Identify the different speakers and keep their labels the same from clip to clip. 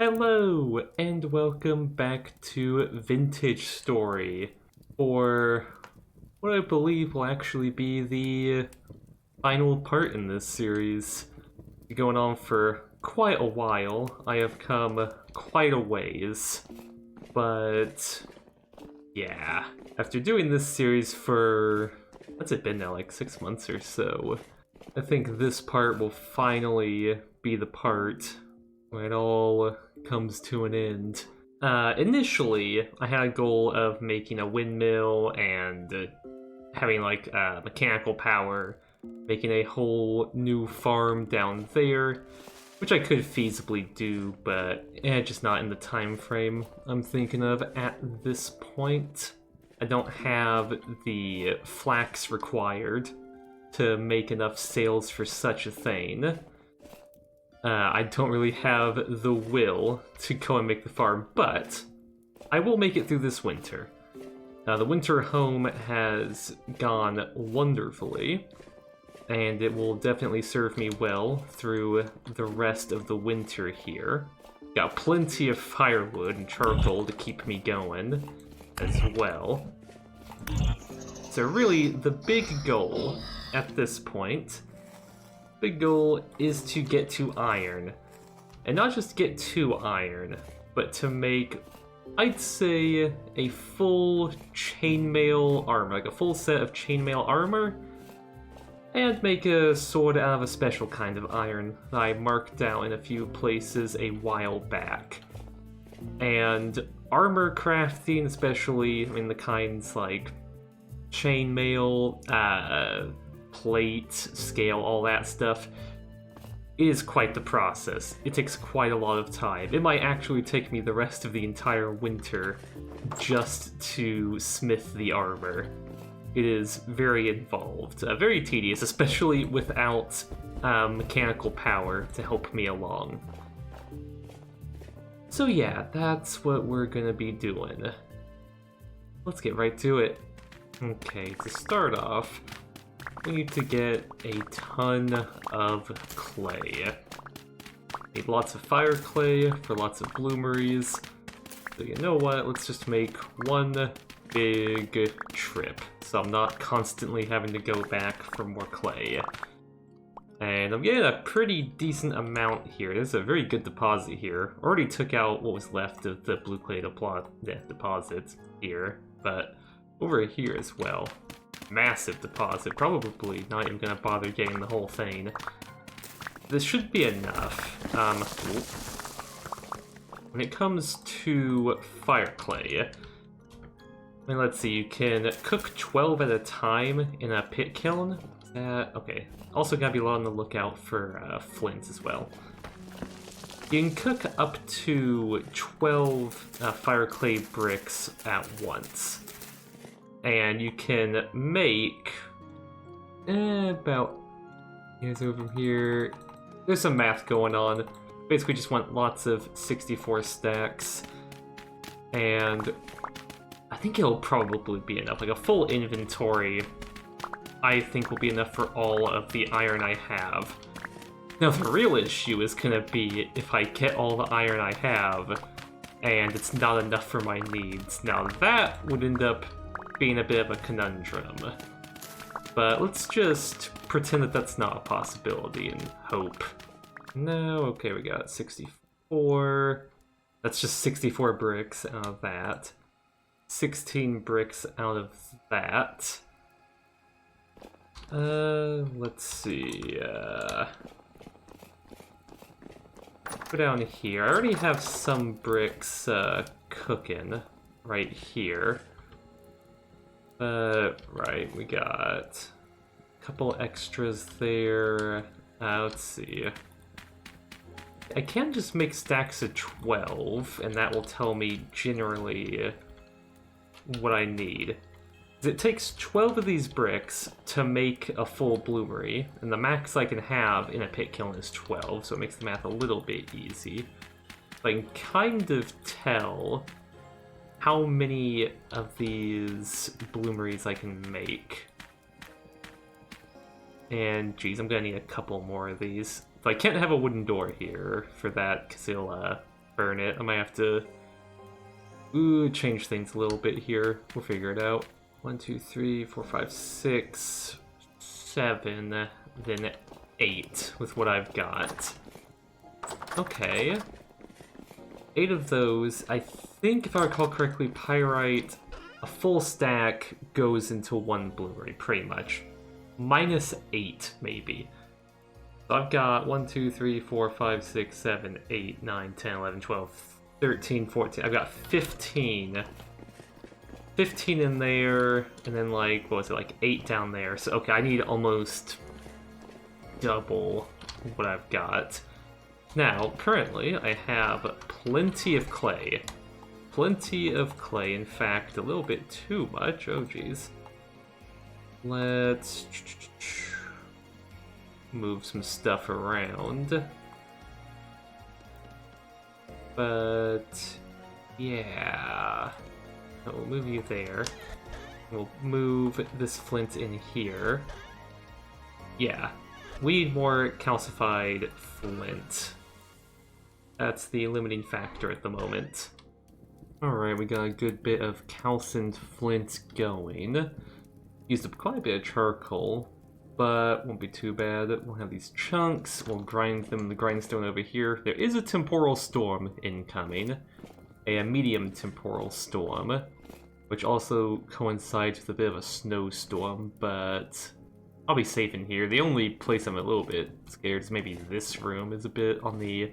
Speaker 1: Hello, and welcome back to Vintage Story, for what I believe will actually be the final part in this series. Going on for quite a while. I have come quite a ways, but yeah, after doing this series for, what's it been now, like 6 months or so, I think this part will finally be the part where it all comes to an end. Initially, I had a goal of making a windmill and having like mechanical power, making a whole new farm down there, which I could feasibly do, but just not in the time frame I'm thinking of at this point. I don't have the flax required to make enough sales for such a thing. I don't really have the will to go and make the farm, but I will make it through this winter. The winter home has gone wonderfully, and it will definitely serve me well through the rest of the winter here. Got plenty of firewood and charcoal to keep me going as well. So really, the big goal at this point, is to get to iron. And not just get to iron, but to make, I'd say, a full chainmail armor, like a full set of chainmail armor, and make a sword out of a special kind of iron that I marked out in a few places a while back. And armor crafting, especially, I mean, the kinds like chainmail, plate, scale, all that stuff, is quite the process. It takes quite a lot of time. It might actually take me the rest of the entire winter just to smith the armor. It is very involved, very tedious, especially without mechanical power to help me along. So yeah, that's what we're gonna be doing. Let's get right to it. Okay, to start off, we need to get a ton of clay. Need lots of fire clay for lots of bloomeries. So you know what, let's just make one big trip, so I'm not constantly having to go back for more clay. And I'm getting a pretty decent amount here. There's a very good deposit here. Already took out what was left of the blue clay deposit here, but over here as well. Massive deposit, probably not even gonna bother getting the whole thing. This should be enough. When it comes to fire clay, I mean, let's see, you can cook 12 at a time in a pit kiln. Okay, also gotta be on the lookout for flints as well. You can cook up to 12 fire clay bricks at once. And you can make about, here's over here, there's some math going on. Basically just want lots of 64 stacks, and I think it'll probably be enough. Like a full inventory I think will be enough for all of the iron I have. Now the real issue is gonna be if I get all the iron I have and it's not enough for my needs. Now that would end up being a bit of a conundrum. But let's just pretend that that's not a possibility and hope. No, okay, we got 64. That's just 64 bricks out of that. 16 bricks out of that. Let's see, go down here. I already have some bricks, cooking right here. Right, we got a couple extras there. Let's see. I can just make stacks of 12, and that will tell me generally what I need. It takes 12 of these bricks to make a full bloomery, and the max I can have in a pit kiln is 12, so it makes the math a little bit easy. But I can kind of tell how many of these bloomeries I can make. And geez, I'm gonna need a couple more of these. So I can't have a wooden door here for that, because it'll burn it. I might have to change things a little bit here. We'll figure it out. 1, 2, 3, 4, 5, 6, 7, then 8 with what I've got. Okay. 8 of those. I think, if I recall correctly, pyrite, a full stack goes into 1 blue, pretty much. -8, maybe. So I've got 1, 2, 3, 4, 5, 6, 7, 8, 9, 10, 11, 12, 13, 14. I've got 15. 15 in there, and then like, what was it, like 8 down there. So, okay, I need almost double what I've got. Now, currently, I have plenty of clay. Plenty of clay, in fact, a little bit too much. Oh, geez. Let's move some stuff around. But, yeah. So we'll move you there. We'll move this flint in here. Yeah. We need more calcified flint. That's the limiting factor at the moment. Alright, we got a good bit of calcined flint going. Used up quite a bit of charcoal, but won't be too bad. We'll have these chunks, we'll grind them in the grindstone over here. There is a temporal storm incoming. A medium temporal storm, which also coincides with a bit of a snowstorm, but I'll be safe in here. The only place I'm a little bit scared is maybe this room is a bit on the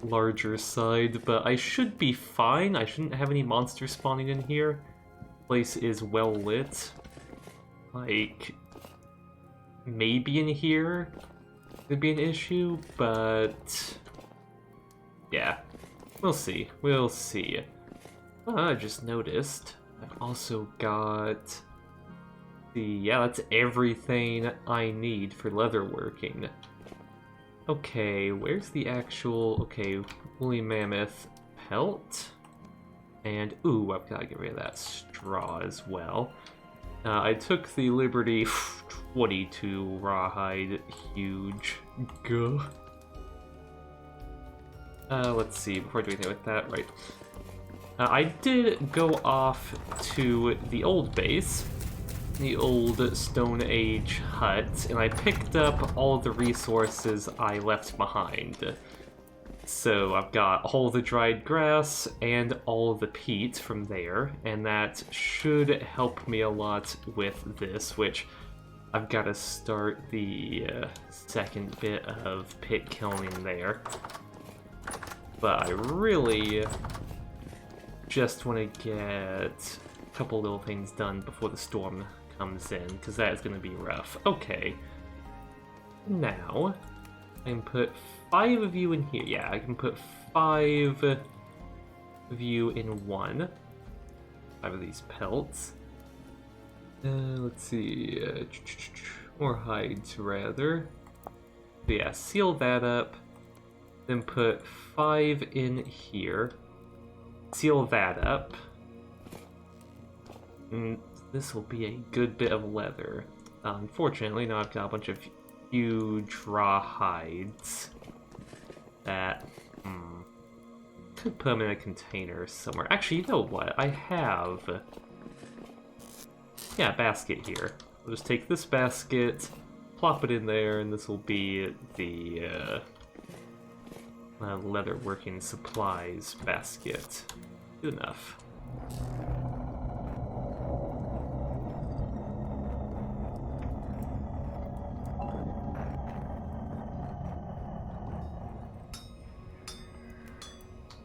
Speaker 1: larger side, but I should be fine. I shouldn't have any monsters spawning in here. Place is well lit. Like, maybe in here could be an issue, but yeah, we'll see. We'll see. I just noticed I've also got yeah, that's everything I need for leatherworking. Okay, where's the actual, okay, woolly mammoth pelt? And, ooh, I've got to get rid of that straw as well. I took the liberty, 22 rawhide, huge. Gah. Let's see, before I do anything with that, right. I did go off to the old base, the old Stone Age hut, and I picked up all of the resources I left behind. So I've got all the dried grass and all of the peat from there, and that should help me a lot with this, which I've got to start the second bit of pit kilning there. But I really just want to get a couple little things done before the storm comes in, because that is going to be rough. Okay. Now, I can put 5 of you in here. Yeah, I can put 5 of you in one. 5 of these pelts. Let's see. More hides, rather. But yeah, seal that up. Then put 5 in here. Seal that up. And this will be a good bit of leather. Unfortunately, now I've got a bunch of huge raw hides that could put them in a container somewhere. Actually, you know what? I have a basket here. I'll just take this basket, plop it in there, and this will be the leather working supplies basket. Good enough.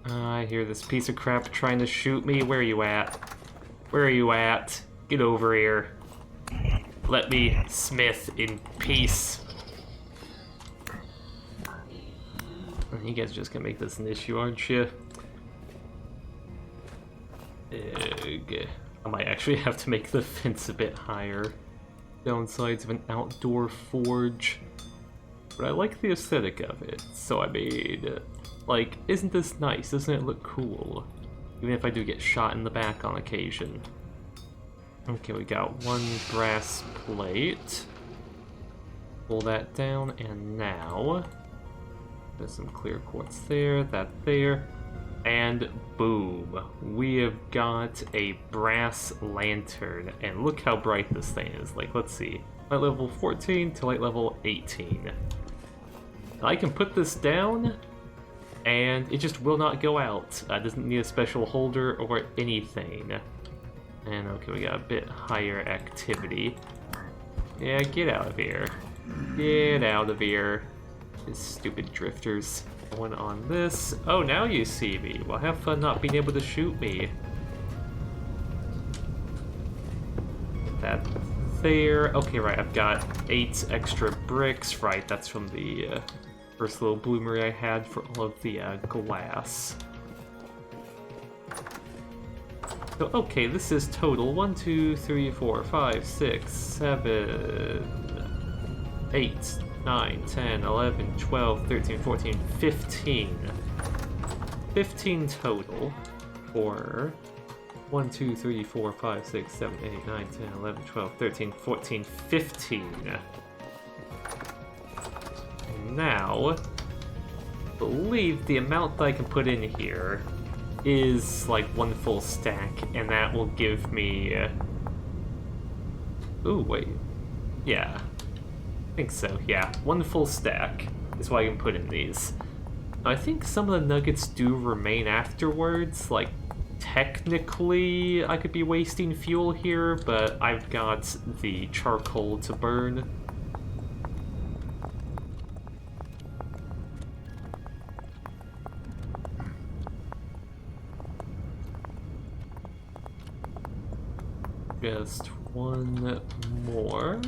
Speaker 1: I hear this piece of crap trying to shoot me. Where are you at? Where are you at? Get over here. Let me smith in peace. You guys are just gonna make this an issue, aren't you? I might actually have to make the fence a bit higher. Downsides of an outdoor forge. But I like the aesthetic of it, so I made... Like, isn't this nice? Doesn't it look cool? Even if I do get shot in the back on occasion. Okay, we got 1 brass plate. Pull that down, and now... There's some clear quartz there, that there. And boom, we have got a brass lantern, and look how bright this thing is. Like, let's see, light level 14 to light level 18. I can put this down, and it just will not go out. Doesn't need a special holder or anything. And okay, we got a bit higher activity. Yeah, get out of here. Get out of here. These stupid drifters. One on this. Oh, now you see me. Well, have fun not being able to shoot me. Get that there. Okay, right, I've got 8 extra bricks. Right, that's from the first little bloomery I had for all of the glass. So, okay, this is total 1, 2, 3, 4, 5, 6, 7, 8, 9, 10, 11, 12, 13, 14, 15. 15 total for 1, 2, 3, 4, 5, 6, 7, 8, 9, 10, 11, 12, 13, 14, 15. Now, I believe the amount that I can put in here is like 1 full stack, and that will give me... Ooh, wait. Yeah. I think so, yeah. 1 full stack is what I can put in these. Now, I think some of the nuggets do remain afterwards. Like, technically, I could be wasting fuel here, but I've got the charcoal to burn. Just 1 more.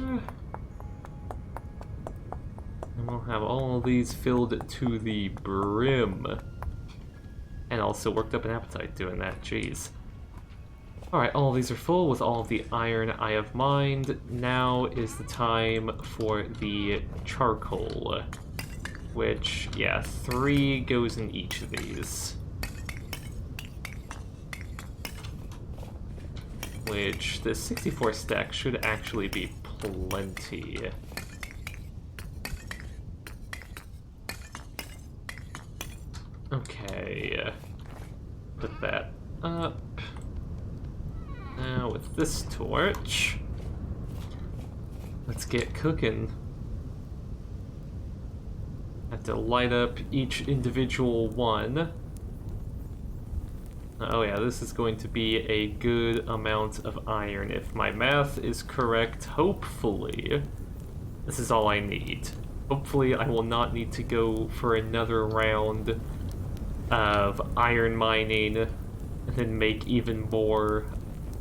Speaker 1: And we'll have all of these filled to the brim. And also worked up an appetite doing that, jeez. Alright, all of these are full with all of the iron I have mined. Now is the time for the charcoal. Which, yeah, 3 goes in each of these. Which, the 64 stack should actually be plenty. Okay, put that up. Now with this torch, let's get cooking. Have to light up each individual one. Oh yeah, this is going to be a good amount of iron. If my math is correct, hopefully, this is all I need. Hopefully I will not need to go for another round of iron mining and then make even more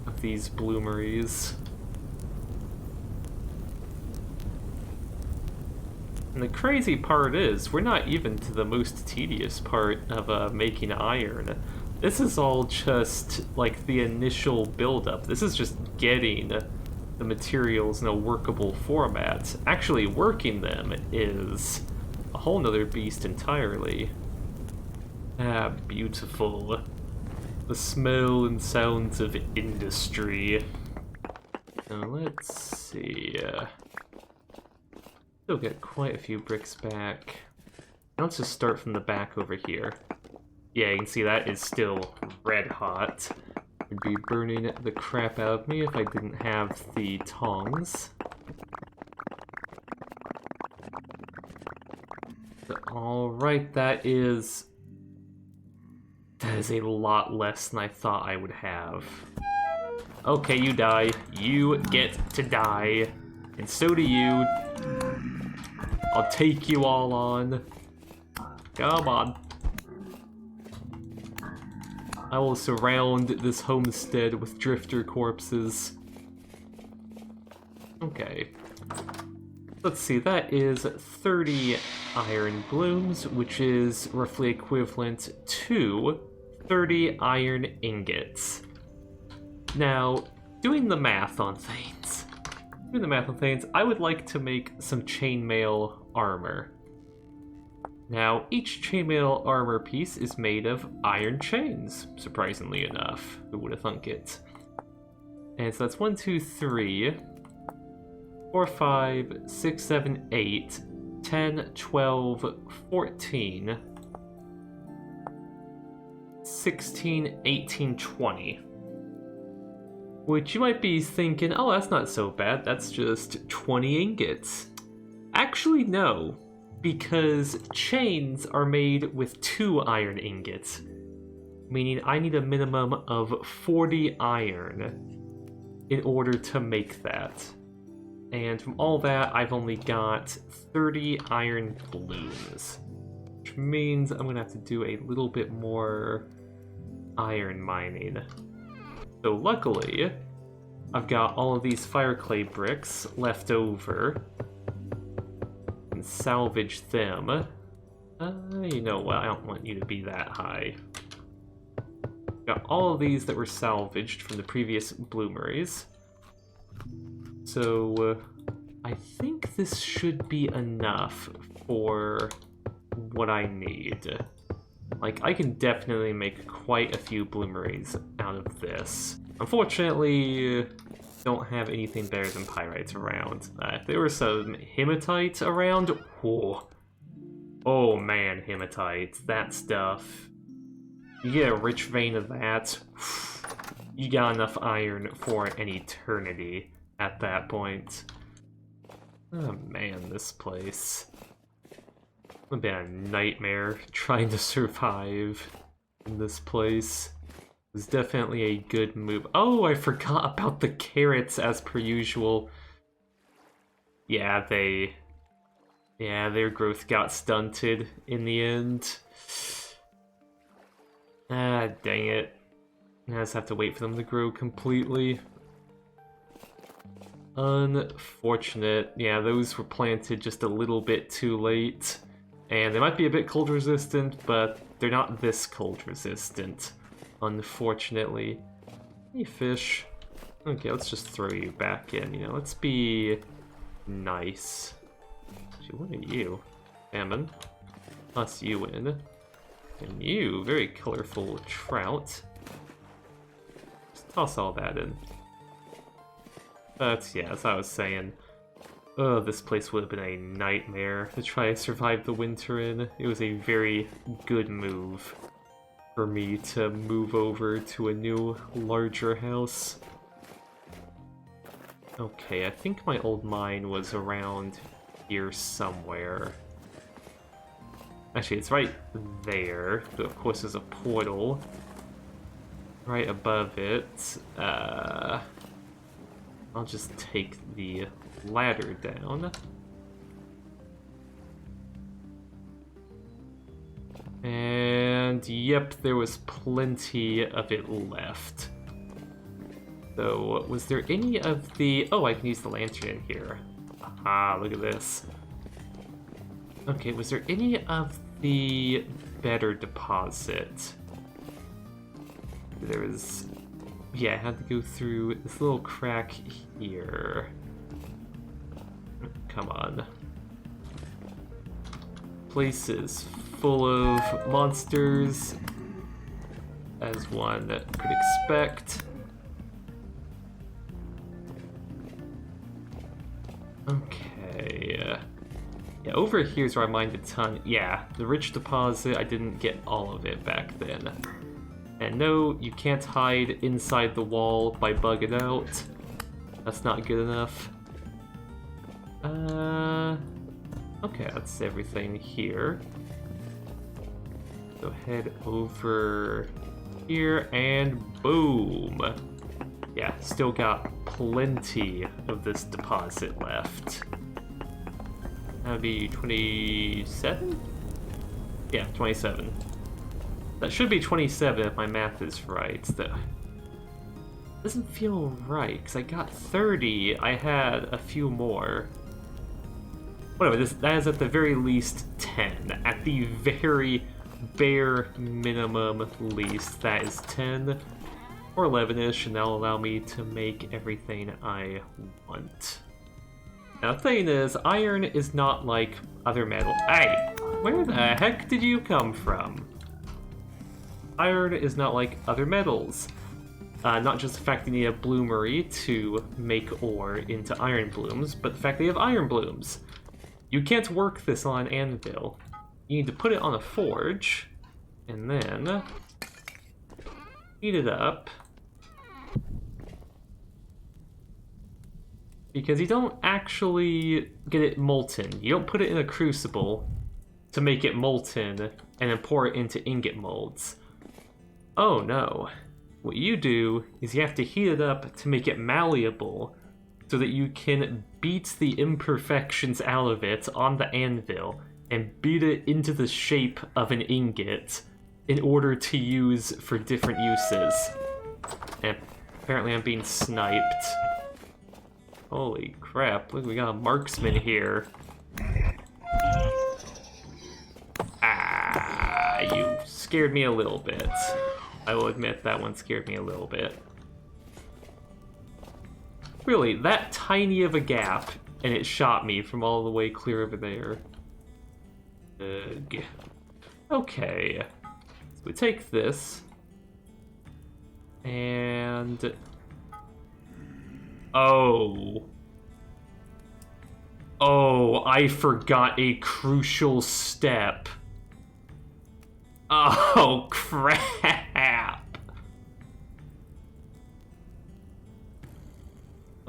Speaker 1: of these bloomeries. And the crazy part is, we're not even to the most tedious part of making iron. This is all just, like, the initial buildup. This is just getting the materials in a workable format. Actually working them is a whole nother beast entirely. Ah, beautiful. The smell and sounds of industry. Now, let's see. Still get quite a few bricks back. Now let's just start from the back over here. Yeah, you can see that is still red hot. It'd be burning the crap out of me if I didn't have the tongs. Alright, that is a lot less than I thought I would have. Okay, you die. You get to die. And so do you. I'll take you all on. Come on. I will surround this homestead with drifter corpses. Okay. Let's see, that is 30 iron blooms, which is roughly equivalent to 30 iron ingots. Now, doing the math on things, I would like to make some chainmail armor. Now, each chainmail armor piece is made of iron chains, surprisingly enough. Who would have thunk it? And so that's 1, 2, 3, 4, 5, 6, 7, 8, 10, 12, 14, 16, 18, 20. Which you might be thinking, oh, that's not so bad, that's just 20 ingots. Actually, no, because chains are made with 2 iron ingots, meaning I need a minimum of 40 iron in order to make that. And from all that, I've only got 30 iron blooms, which means I'm gonna have to do a little bit more iron mining. So luckily, I've got all of these fire clay bricks left over. And salvage them. You know what, I don't want you to be that high. Got all of these that were salvaged from the previous bloomeries. So, I think this should be enough for what I need. Like, I can definitely make quite a few bloomeries out of this. Unfortunately, don't have anything better than pyrites around. If there were some hematite around, oh man, hematite, that stuff. You get a rich vein of that, you got enough iron for an eternity at that point. Oh man, this place. It's been a nightmare trying to survive in this place. It was definitely a good move. Oh, I forgot about the carrots as per usual. Yeah, their growth got stunted in the end. Ah, dang it. I just have to wait for them to grow completely. Unfortunate. Yeah, those were planted just a little bit too late. And they might be a bit cold resistant, but they're not this cold resistant, unfortunately. Hey, fish. Okay, let's just throw you back in, you know, let's be nice. Actually, what are you? Salmon. Toss you in. And you, very colorful trout. Just toss all that in. But yeah, as I was saying, oh, this place would have been a nightmare to try to survive the winter in. It was a very good move for me to move over to a new, larger house. Okay, I think my old mine was around here somewhere. Actually, it's right there, but of course there's a portal right above it. I'll just take the ladder down. And yep, there was plenty of it left. So, was there any of the... Oh, I can use the lantern in here. Aha, look at this. Okay, was there any of the better deposit? There was... Yeah, I had to go through this little crack here. Come on. Place is full of monsters, as one could expect. Okay. Yeah, over here's where I mined a ton. Yeah, the rich deposit, I didn't get all of it back then. And no, you can't hide inside the wall by bugging out. That's not good enough. Okay, that's everything here. So head over here and boom! Yeah, still got plenty of this deposit left. That'd be 27? Yeah, 27. That should be 27 if my math is right. That doesn't feel right, because I got 30. I had a few more. Whatever, that is at the very least 10. At the very bare minimum least, that is 10 or 11-ish, and that'll allow me to make everything I want. Now, the thing is, iron is not like other metal. Hey! Where the heck did you come from? Iron is not like other metals. Not just the fact that you need a bloomery to make ore into iron blooms, but the fact that you have iron blooms. You can't work this on an anvil. You need to put it on a forge, and then heat it up. Because you don't actually get it molten. You don't put it in a crucible to make it molten and then pour it into ingot molds. Oh no. What you do is you have to heat it up to make it malleable so that you can beat the imperfections out of it on the anvil and beat it into the shape of an ingot in order to use for different uses. And apparently I'm being sniped. Holy crap, look, we got a marksman here. Ah, you scared me a little bit. I will admit that one scared me a little bit. Really, that tiny of a gap, and it shot me from all the way clear over there. Ugh. Okay. So we take this. And... Oh. Oh, I forgot a crucial step. Oh, crap.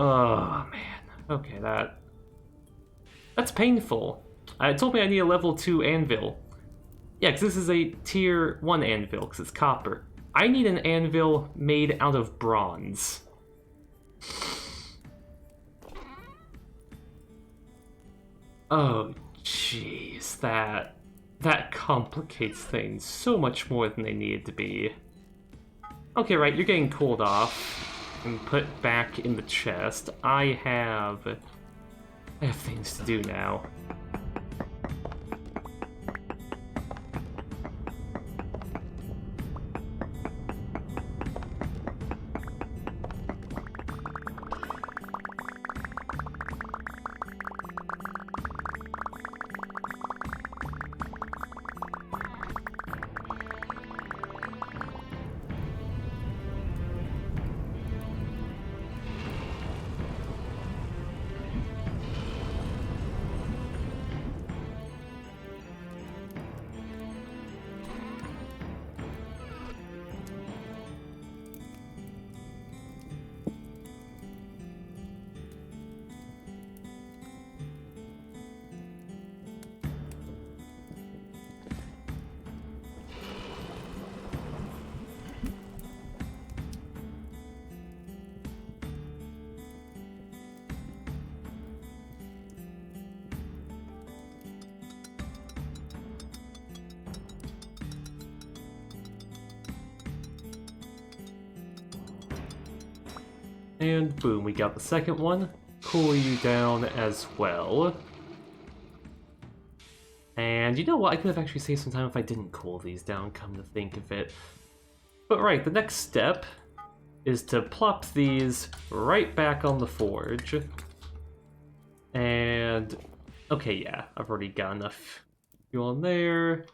Speaker 1: Oh, man. Okay, that's painful. It told me I need a level 2 anvil. Yeah, because this is a tier 1 anvil, because it's copper. I need an anvil made out of bronze. Oh, jeez, that complicates things so much more than they needed to be. Okay, right, you're getting cooled off and put back in the chest. I have things to do now. And boom, we got the second one. Cool you down as well. And you know what? I could have actually saved some time if I didn't cool these down, come to think of it. But right, the next step is to plop these right back on the forge. And... okay, yeah, I've already got enough fuel on there.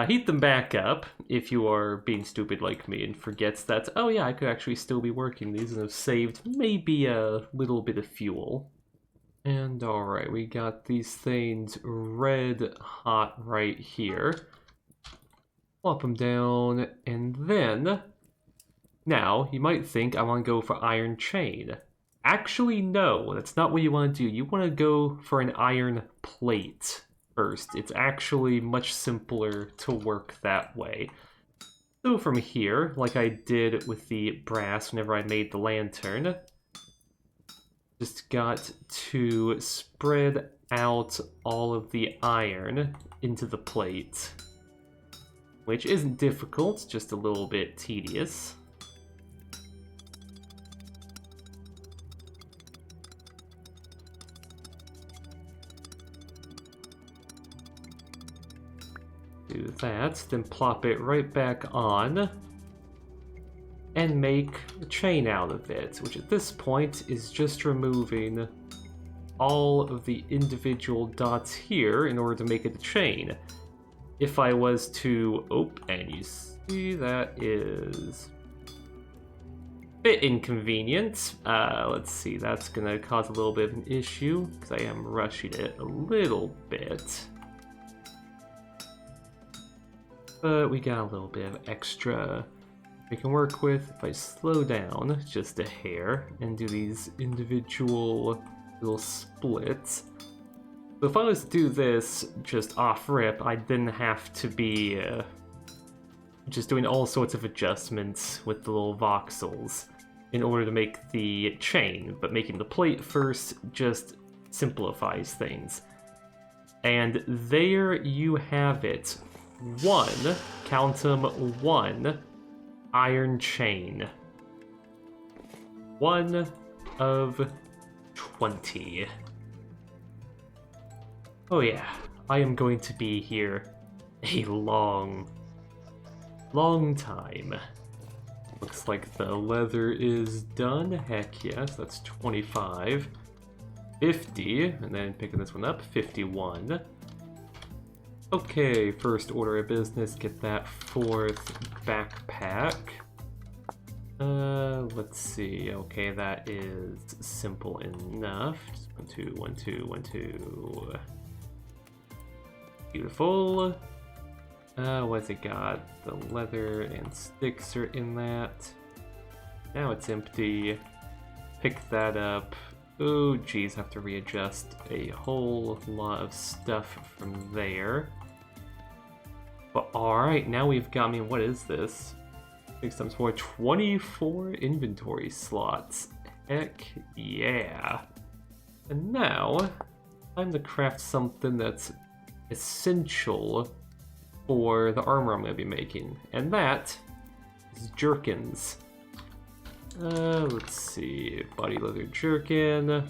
Speaker 1: Heat them back up if you are being stupid like me and forgets that, oh yeah, I could actually still be working these and have saved maybe a little bit of fuel. And alright, we got these things red hot right here. Plop them down, and then... now, you might think I want to go for iron chain. Actually, no, that's not what you want to do. You want to go for an iron plate first. It's actually much simpler to work that way. So from here, like I did with the brass whenever I made the lantern, just got to spread out all of the iron into the plate, which isn't difficult, just a little bit tedious. Do that, then plop it right back on, and make a chain out of it, which at this point is just removing all of the individual dots here in order to make it a chain. If I was to, oh, and you see that is a bit inconvenient. Let's see, that's gonna cause a little bit of an issue, because I am rushing it a little bit. But we got a little bit of extra we can work with if I slow down just a hair and do these individual little splits. So if I was to do this just off rip, I didn't have to be just doing all sorts of adjustments with the little voxels in order to make the chain, but making the plate first just simplifies things. And there you have it. One, count 'em, one iron chain. 1 of 20. Oh yeah, I am going to be here a long time. Looks like the leather is done. Heck yes, that's 25. 50, and then picking this one up, 51. Okay, first order of business, get that 4th backpack. Let's see. Okay, that is simple enough. Just 1, 2, 1, 2, 1, 2. Beautiful. What's it got? The leather and sticks are in that. Now it's empty. Pick that up. Oh, geez, have to readjust a whole lot of stuff from there. But alright, now we've got, I mean, what is this? 6 times 4, 24 inventory slots. Heck yeah. And now, time to craft something that's essential for the armor I'm going to be making. And that is jerkins. Let's see, body leather jerkin.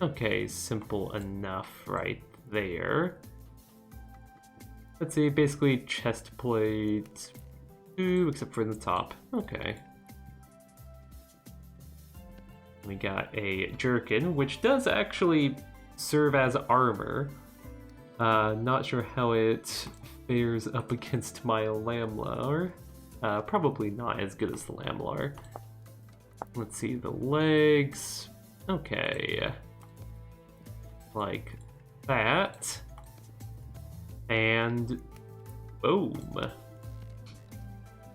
Speaker 1: Okay, simple enough right there. Let's see, basically chest plate, 2, except for the top. Okay. We got a jerkin, which does actually serve as armor. Not sure how it fares up against my Lamlar. Probably not as good as the Lamlar. Let's see, the legs. Okay. Like that. And boom.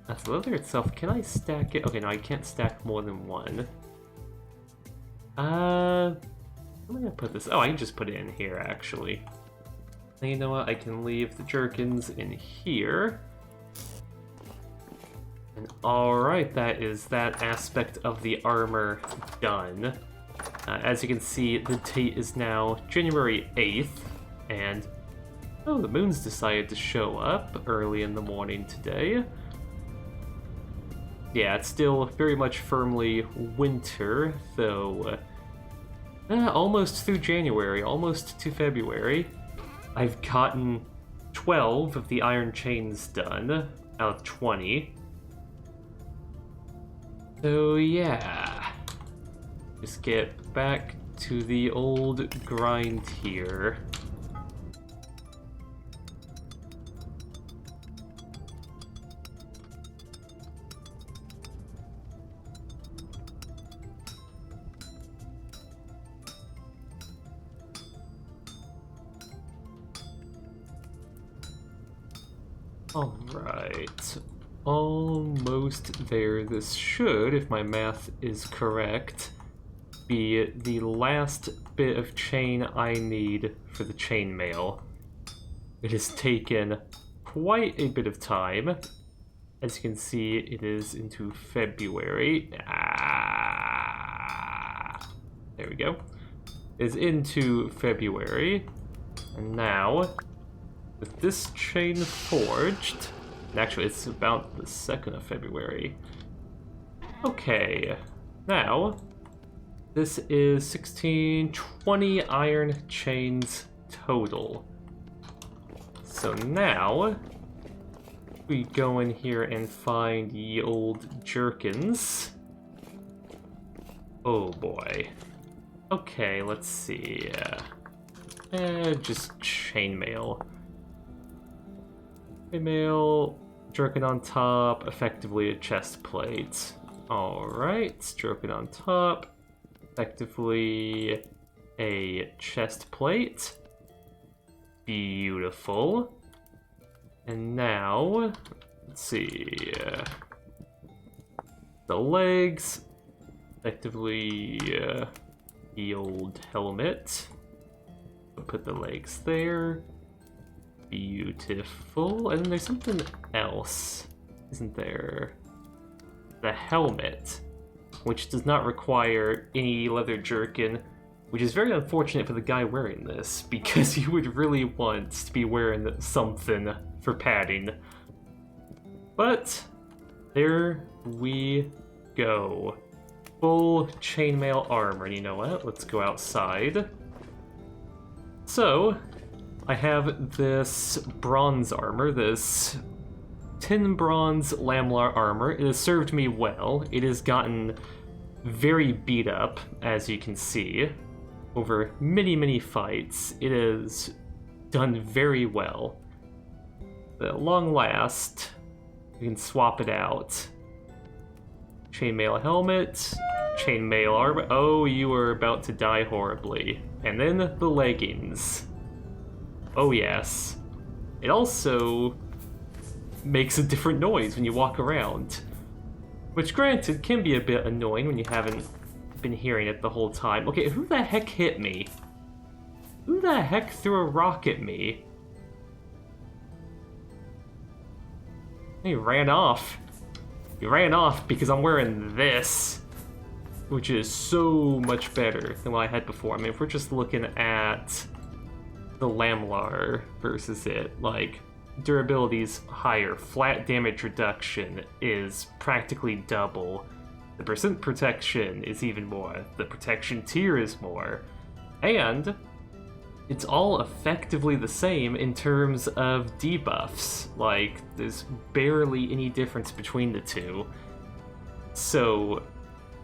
Speaker 1: That's the leather itself. Can I stack it? Okay, no, I can't stack more than one. Where am I gonna put this? Oh, I can just put it in here, actually. And you know what? I can leave the jerkins in here. And alright, that is that aspect of the armor done. As you can see, the date is now January 8th, and oh, the moon's decided to show up early in the morning today. Yeah, it's still very much firmly winter, though almost through January, almost to February. I've gotten 12 of the iron chains done out of 20. So yeah, just get back to the old grind here. Alright, almost there. This should, if my math is correct, be the last bit of chain I need for the chainmail. It has taken quite a bit of time. As you can see, it is into February. There we go. It's into February, and now with this chain forged, and actually it's about the 2nd of February. Okay, now this is 16, 20 iron chains total. So now we go in here and find the old jerkins. Oh boy. Okay, let's see. Just chainmail. Chainmail, jerkin on top, effectively a chest plate. Alright, jerkin on top, effectively a chest plate. Beautiful. And now, let's see. The legs, effectively the old helmet. Put the legs there. Beautiful. And then there's something else, isn't there? The helmet, which does not require any leather jerkin, which is very unfortunate for the guy wearing this, because you would really want to be wearing something for padding. But there we go. Full chainmail armor. And you know what? Let's go outside. So, I have this bronze armor, this tin bronze lamlar armor. It has served me well. It has gotten very beat up, as you can see, over many fights. It has done very well. But at long last, we can swap it out. Chainmail helmet, chainmail armor. Oh, you are about to die horribly. And then the leggings. Oh yes. It also makes a different noise when you walk around. Which, granted, can be a bit annoying when you haven't been hearing it the whole time. Okay, who the heck hit me? Who the heck threw a rock at me? He ran off. He ran off because I'm wearing this, which is so much better than what I had before. I mean, if we're just looking at the Lamlar versus it, like, durability's higher, flat damage reduction is practically double, the percent protection is even more, the protection tier is more, and it's all effectively the same in terms of debuffs. Like, there's barely any difference between the two. So,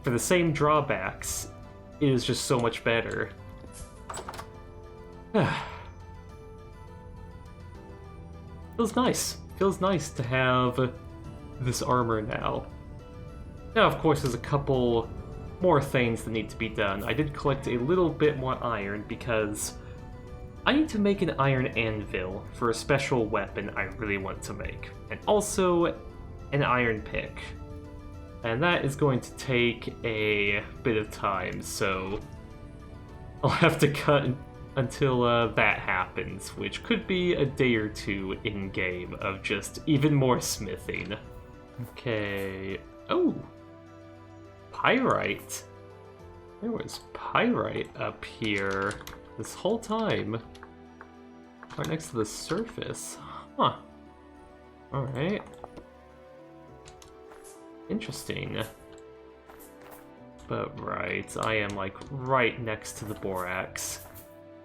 Speaker 1: for the same drawbacks, it is just so much better. Feels nice. Feels nice to have this armor now. Now, of course, there's a couple more things that need to be done. I did collect a little bit more iron because I need to make an iron anvil for a special weapon I really want to make. And also an iron pick. And that is going to take a bit of time, so I'll have to cut until that happens, which could be a day or two in-game of just even more smithing. Okay. Oh! Pyrite! There was pyrite up here this whole time. Right next to the surface. Huh. Alright. Interesting. But right, I am like right next to the borax.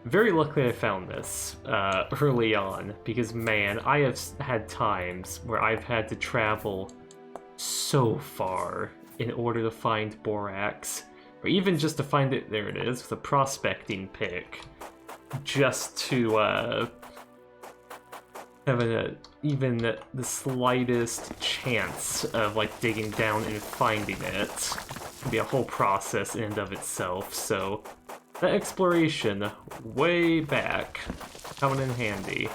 Speaker 1: Very luckily I found this early on, because man, I have had times where I've had to travel so far in order to find borax, or even just to find it, there it is, with a prospecting pick, just to have even the slightest chance of like digging down and finding it. It'd be a whole process in and of itself, so that exploration way back coming in handy.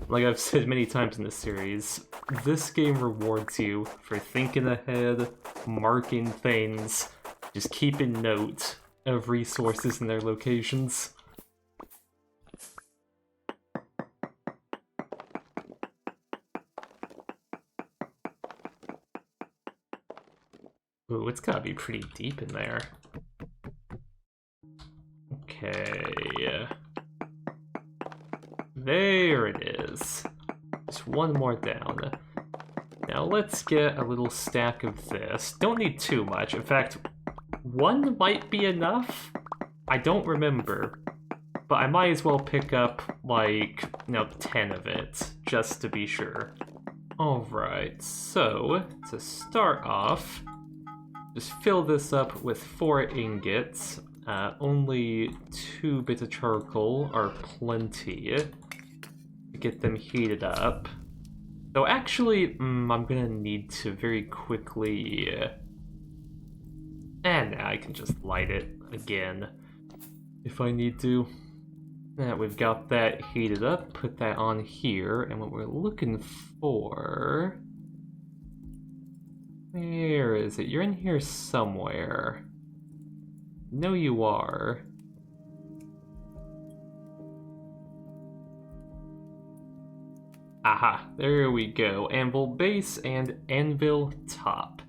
Speaker 1: Like I've said many times in this series, this game rewards you for thinking ahead, marking things, just keeping note of resources and their locations. Ooh, it's gotta be pretty deep in there. Okay. There it is. Just one more down. Now let's get a little stack of this. Don't need too much. In fact, one might be enough? I don't remember. But I might as well pick up, like, 10 of it, just to be sure. Alright, so, to start off, just fill this up with 4 ingots. Only 2 bits of charcoal are plenty to get them heated up. So actually, I'm gonna need to very quickly... and I can just light it again if I need to. We've got that heated up, put that on here, and what we're looking for Where is it? You're in here somewhere. No, you are. Aha, there we go. Anvil base and anvil top.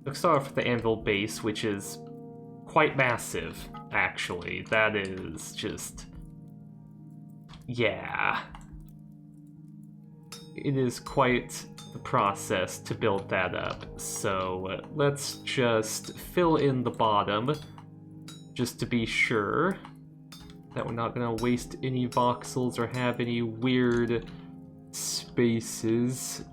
Speaker 1: Let's start off with the anvil base, which is quite massive, actually. That is just... yeah. It is quite the process to build that up. So let's just fill in the bottom, just to be sure that we're not going to waste any voxels or have any weird spaces.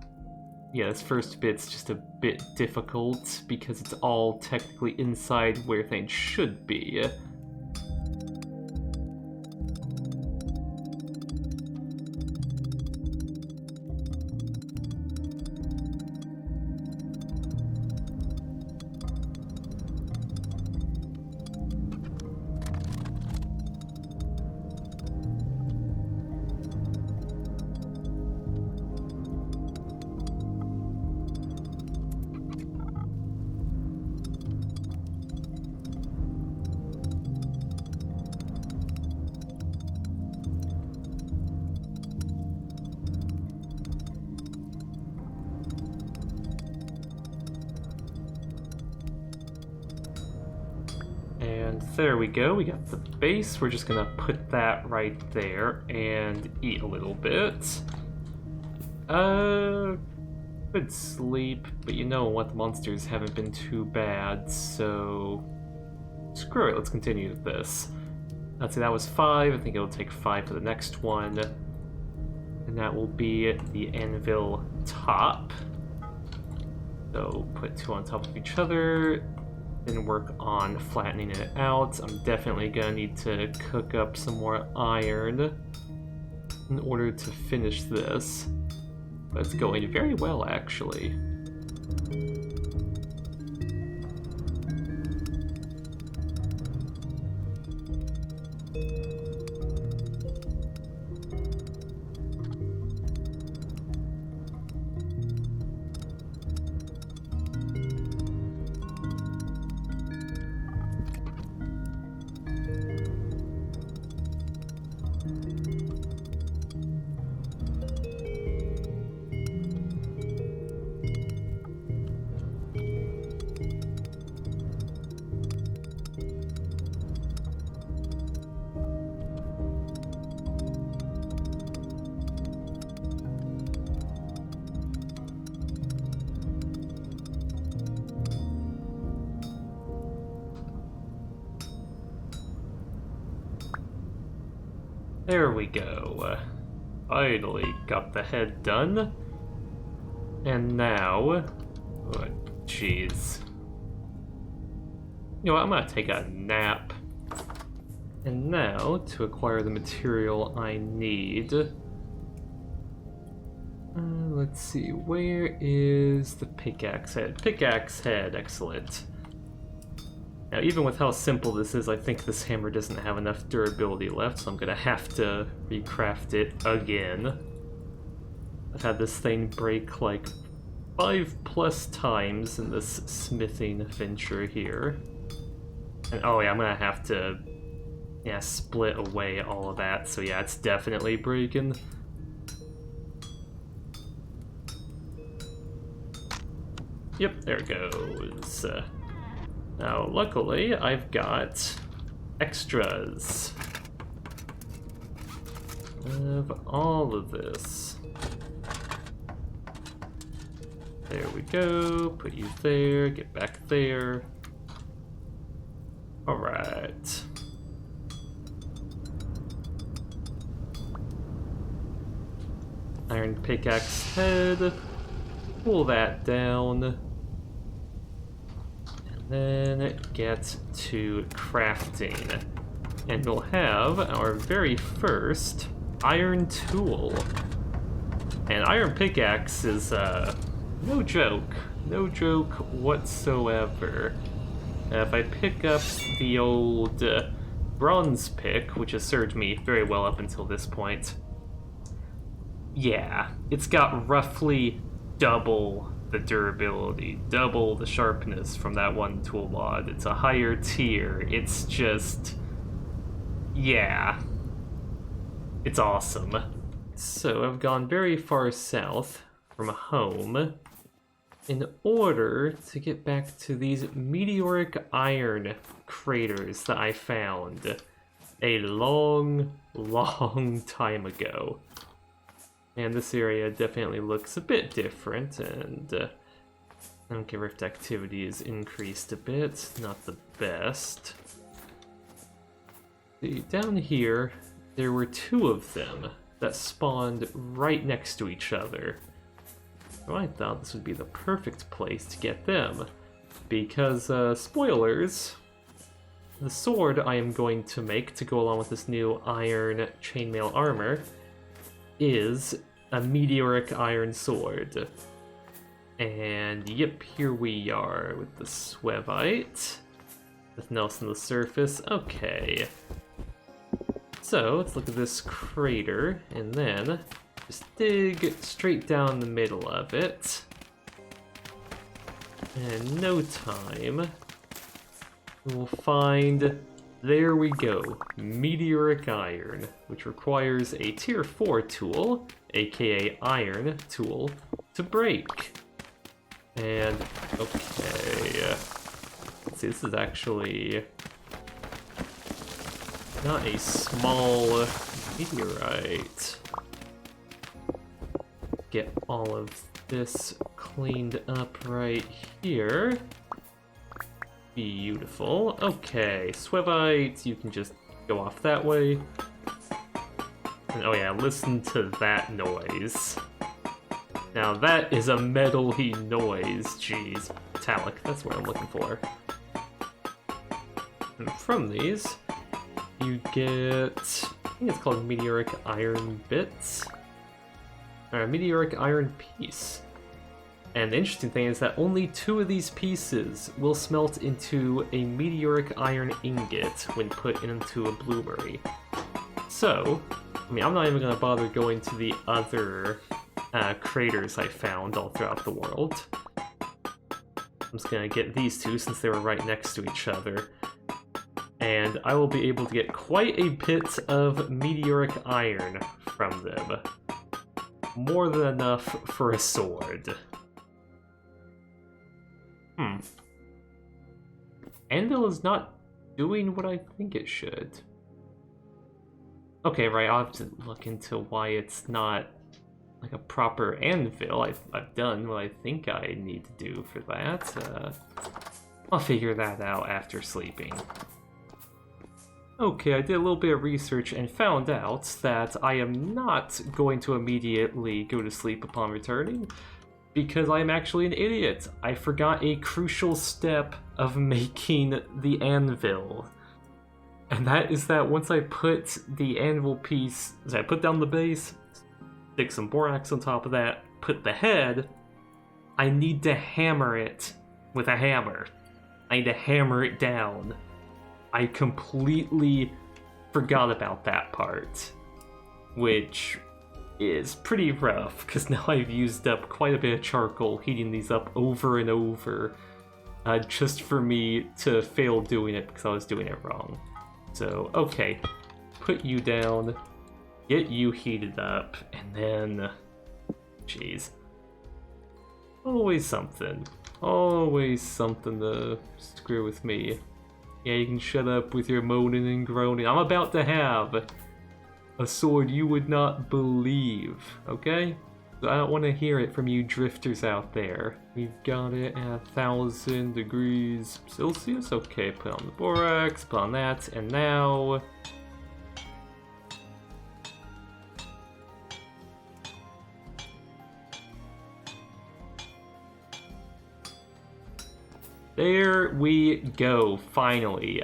Speaker 1: Yeah, this first bit's just a bit difficult because it's all technically inside where things should be. And there we go, we got the base. We're just gonna put that right there and eat a little bit. Could sleep, but you know what, the monsters haven't been too bad, so screw it, let's continue with this. Let's see, that was 5, I think it'll take 5 for the next one. And that will be the anvil top. So put 2 on top of each other, then work on flattening it out. I'm definitely gonna need to cook up some more iron in order to finish this. But it's going very well, actually. There we go. Finally got the head done. And now... oh, jeez. You know what, I'm gonna take a nap. And now, to acquire the material I need... let's see, where is the pickaxe head? Pickaxe head, excellent. Now, even with how simple this is, I think this hammer doesn't have enough durability left, so I'm gonna have to recraft it again. I've had this thing break like 5+ times in this smithing venture here. And oh yeah, I'm gonna have to, yeah, split away all of that, so yeah, it's definitely breaking. Yep, there it goes. Now, luckily, I've got extras of all of this. There we go, put you there, get back there. Alright. Iron pickaxe head, pull that down. Then get to crafting, and we'll have our very first iron tool. And iron pickaxe is no joke whatsoever. If I pick up the old bronze pick, which has served me very well up until this point, yeah, it's got roughly double the durability, double the sharpness from that one tool mod. It's a higher tier. It's just... yeah. It's awesome. So I've gone very far south from home in order to get back to these meteoric iron craters that I found a long, long time ago. And this area definitely looks a bit different, and okay, rift activity is increased a bit, not the best. See, down here, there were 2 of them that spawned right next to each other. So I thought this would be the perfect place to get them, because, spoilers, the sword I am going to make to go along with this new iron chainmail armor is a meteoric iron sword. And yep, here we are with the Swevite. Nothing else on the surface. Okay. So let's look at this crater and then just dig straight down the middle of it. And in no time, we'll find, there we go, meteoric iron, which requires a tier 4 tool, aka iron tool, to break. And, okay, let's see, this is actually not a small meteorite. Get all of this cleaned up right here. Beautiful. Okay, Swevite, you can just go off that way. And oh yeah, listen to that noise. Now that is a metal-y noise. Jeez, metallic, that's what I'm looking for. And from these, you get, I think it's called meteoric iron bits. Or a meteoric iron piece. And the interesting thing is that only 2 of these pieces will smelt into a meteoric iron ingot when put into a bloomery. So, I mean, I'm not even going to bother going to the other craters I found all throughout the world. I'm just going to get these 2 since they were right next to each other. And I will be able to get quite a bit of meteoric iron from them. More than enough for a sword. Anvil is not doing what I think it should. Okay, right, I'll have to look into why it's not like a proper anvil. I've done what I think I need to do for that. I'll figure that out after sleeping. Okay, I did a little bit of research and found out that I am not going to immediately go to sleep upon returning, because I am actually an idiot. I forgot a crucial step of making the anvil. And that is that once I put the anvil piece, as I put down the base, stick some borax on top of that, put the head, I need to hammer it with a hammer. I need to hammer it down. I completely forgot about that part, which is pretty rough, because now I've used up quite a bit of charcoal heating these up over and over, just for me to fail doing it because I was doing it wrong. So, okay, put you down, get you heated up, and then, jeez, always something to screw with me. Yeah, you can shut up with your moaning and groaning. I'm about to have a sword you would not believe, okay? So I don't want to hear it from you drifters out there. We've got it at 1,000 degrees Celsius. Okay, put on the borax, put on that, and now... there we go, finally.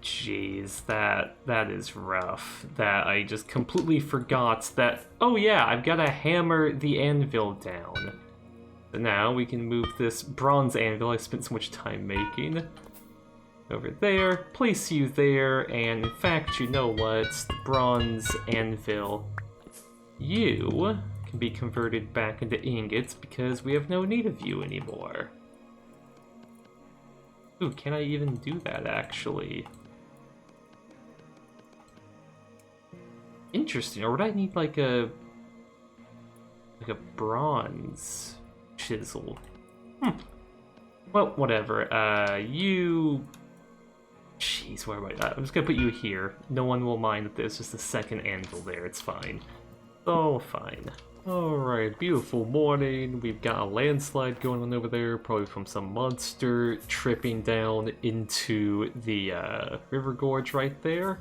Speaker 1: Jeez, that is rough. That I just completely forgot that, oh yeah, I've got to hammer the anvil down. So now we can move this bronze anvil I spent so much time making over there, place you there, and in fact, you know what? The bronze anvil, you can be converted back into ingots because we have no need of you anymore. Ooh, can I even do that, actually? Interesting, or would I need, like a bronze chisel? Well, whatever, you... Jeez, where am I? I'm just gonna put you here. No one will mind that there's just a second anvil there, it's fine. Oh, fine. Alright, beautiful morning. We've got a landslide going on over there, probably from some monster tripping down into the river gorge right there.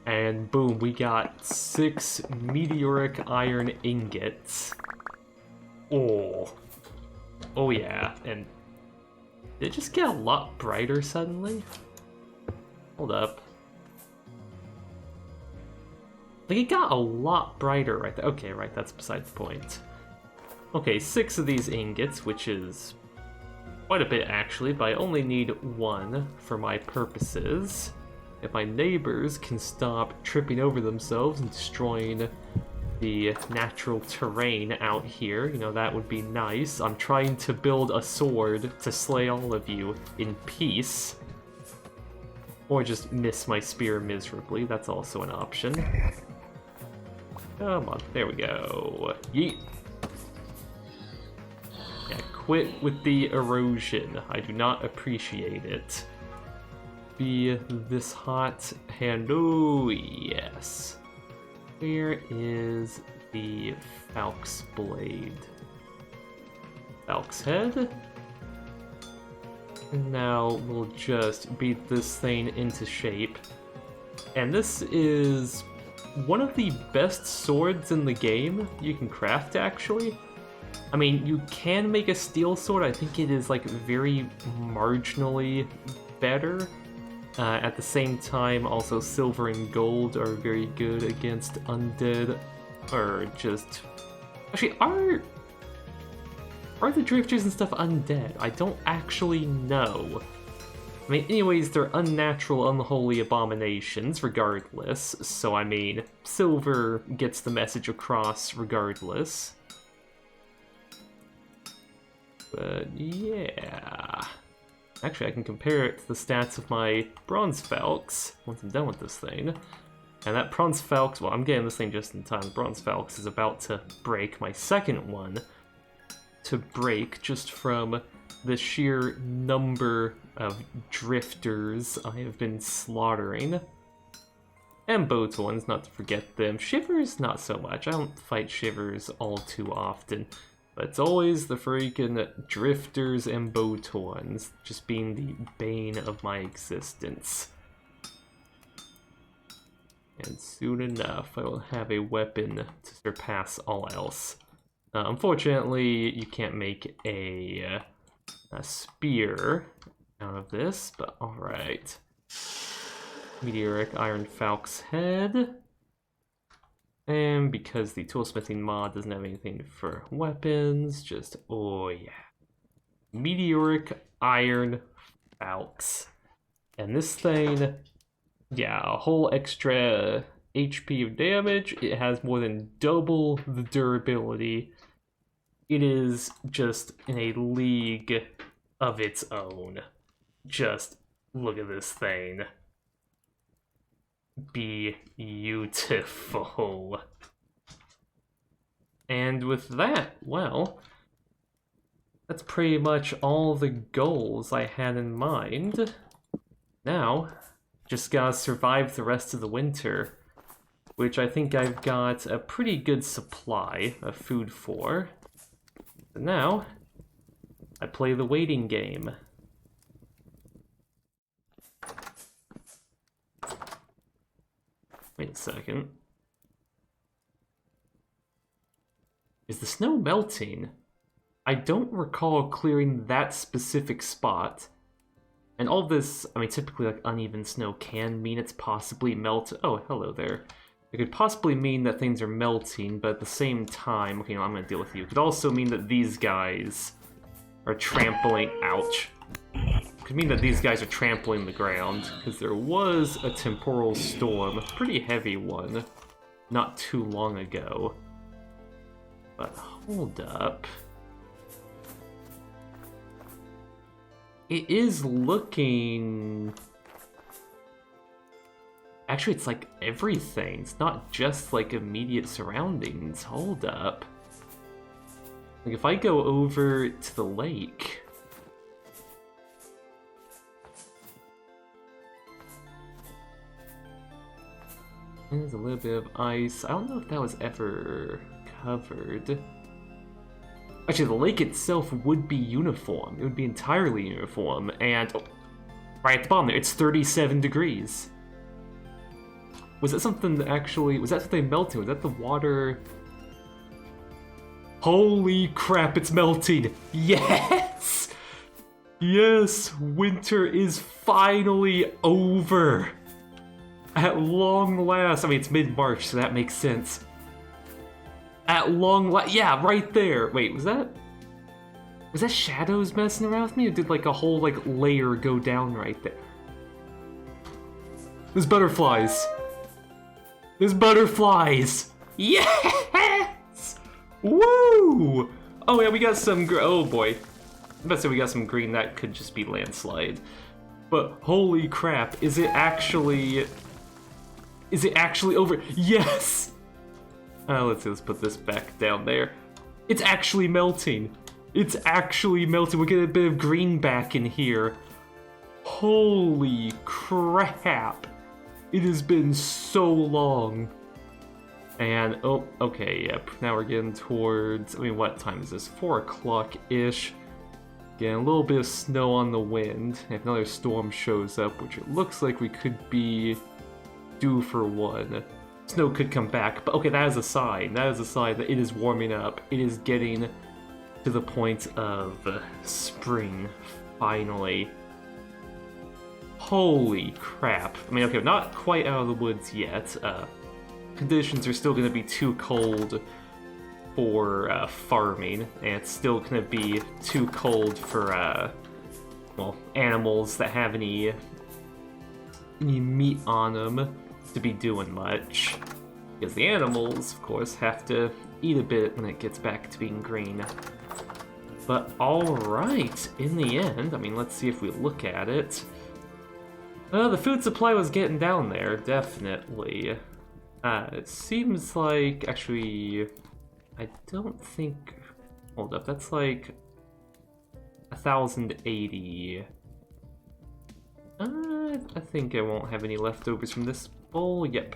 Speaker 1: And boom, we got 6 meteoric iron ingots. Oh. Oh yeah, and did it just get a lot brighter suddenly? Hold up. Like, it got a lot brighter right there. Okay, right, that's beside the point. Okay, 6 of these ingots, which is quite a bit actually, but I only need 1 for my purposes. If my neighbors can stop tripping over themselves and destroying the natural terrain out here, you know, that would be nice. I'm trying to build a sword to slay all of you in peace. Or just miss my spear miserably, that's also an option. Come on, there we go. Yeet! Yeah, quit with the erosion. I do not appreciate it. Be this hot hand. Oh, yes. Where is the Falx blade? Falx head? And now we'll just beat this thing into shape. And this is one of the best swords in the game you can craft, actually. I mean, you can make a steel sword. I think it is, like, very marginally better. At the same time, also silver and gold are very good against undead. Or just... Actually, are the drifters and stuff undead? I don't actually know. I mean, anyways, they're unnatural, unholy abominations, regardless. So, I mean, silver gets the message across regardless. But, yeah... Actually, I can compare it to the stats of my Bronze Falx once I'm done with this thing. And that Bronze Falx, well, I'm getting this thing just in time. The Bronze Falx is about to break. My second one to break just from the sheer number of drifters I have been slaughtering. And Botons, not to forget them. Shivers, not so much. I don't fight Shivers all too often. But it's always the freaking drifters and Botons just being the bane of my existence. And soon enough, I will have a weapon to surpass all else. Unfortunately, you can't make a spear out of this, but alright. Meteoric Iron Falx head. And because the toolsmithing mod doesn't have anything for weapons, just, oh yeah. Meteoric Iron Falx. And this thing, yeah, a whole extra HP of damage. It has more than double the durability. It is just in a league of its own. Just look at this thing. Beautiful. And with that, well, that's pretty much all the goals I had in mind. Now, just gotta survive the rest of the winter, which I think I've got a pretty good supply of food for. And now, I play the waiting game. Wait a second. Is the snow melting? I don't recall clearing that specific spot. And all this, I mean, typically, like, uneven snow can mean it's possibly oh, hello there. It could possibly mean that things are melting, but at the same time, okay, no, I'm gonna deal with you. It could also mean that these guys are trampling, ouch. Could mean that these guys are trampling the ground, because there was a temporal storm, a pretty heavy one, not too long ago. But hold up. It is looking... Actually, it's like everything. It's not just like immediate surroundings. Hold up. Like if I go over to the lake... There's a little bit of ice. I don't know if that was ever covered. Actually, the lake itself would be uniform. It would be entirely uniform. And right at the bottom there, it's 37 degrees. Was that something that actually... Was that something melting? Was that the water... Holy crap, it's melting! Yes! Yes! Winter is finally over! At long last. I mean, it's mid-March, so that makes sense. At long last. Yeah, right there. Wait, was that shadows messing around with me? Or did like a whole like layer go down right there? There's butterflies. There's butterflies. Yes! Woo! Oh yeah, we got some. Oh boy. I'm about to say we got some green. That could just be landslide. But holy crap! Is it actually? Is it actually over? Yes! Let's put this back down there. It's actually melting. It's actually melting. We're getting a bit of green back in here. Holy crap. It has been so long. And, oh, okay, yep. Now we're getting towards, I mean, what time is this? 4 o'clock-ish. Getting a little bit of snow on the wind. If another storm shows up, which it looks like we could be due for one. Snow could come back, but okay, that is a sign. That is a sign that it is warming up. It is getting to the point of spring, finally. Holy crap. I mean, okay, not quite out of the woods yet. Conditions are still going to be too cold for farming, and it's still going to be too cold for, well, animals that have any meat on them to be doing much, because the animals, of course, have to eat a bit when it gets back to being green. But alright, in the end, I mean, let's see if we look at it. The food supply was getting down there, definitely. It seems like, actually, I don't think, hold up, that's like 1,080. I think I won't have any leftovers from this bowl. Yep.